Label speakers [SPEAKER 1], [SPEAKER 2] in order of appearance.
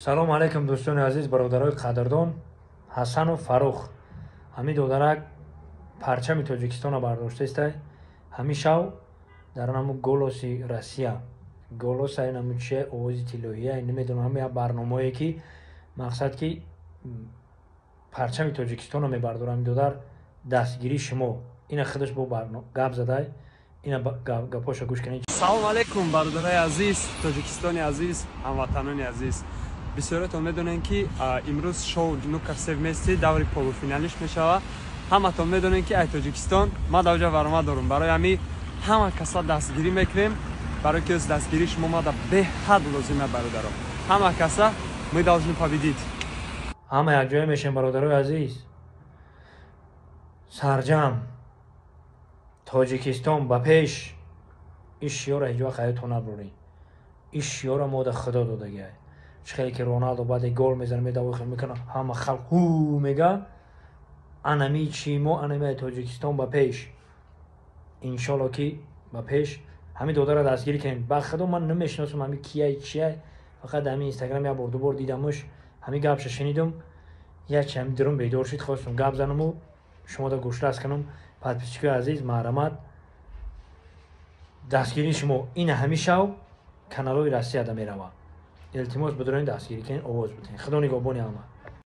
[SPEAKER 1] салом алайкум дӯстони азиз, бародарои қадрдон. Ҳасану Фарух ҳамин додарак парчами Тоҷикистоно бардоштаистай. Ҳамин шав дар намо голоси Россия, голосай намо чия овози тиллоҳия намедонам, ҳамин як барномае ки мақсад ки парчами Тоҷикистоно мебардорад. Ҳамин додар дастгирии шумо ина худаш бо гап задай, ина гапоша гӯш кунед.
[SPEAKER 2] Салом алейкум бародарои азиз, Тоҷикистони азиз, ҳамватанони азиз. Бисёратон медонем ки имрӯз шоу нука севмести даври полуфиналиш мешавад. Ҳаматон медонем ки ай Тоҷикистон ма давҷа барома дорум. Барои ҳамин ҳама каса дастгирӣ мекунем, барои ки дастгирии шумо мада беҳад лозима бародаро. Ҳама каса мы должны победить.
[SPEAKER 1] Ҳама якҷоя мешавем бародарои азиз. Сарҷам Тоҷикистон ба пеш. Ин шиёра ҳеҷ вақт ҳаётон набурем. Ин шиёра мо да худо додагай. Чхеле ки Роналдо баъде гол мезана медавохи мекана, ҳама халқ ҳу мега. Анами чи мо, анами Тоҷикистон ба пеш. Иншолло ки ба пеш. Ҳамин додара дастгирӣ кунем. Ба худо ман намешиносам ҳамин кияй чияй. Фақат ҳамин инстаграм як бор дубор дидамуш. Ҳамин гапша шунидум. Як ҳамин дурум бедор шид, хостум гап занаму шумо да гӯшлас кунам. Подписчикои азиз, маҳрамат. Дастгирии шумо ина ҳамин шав каналои Россия да мерава. Илтимос бидорен дастгирӣ кунед, овоз битен. Худо нигоҳбони ҳама.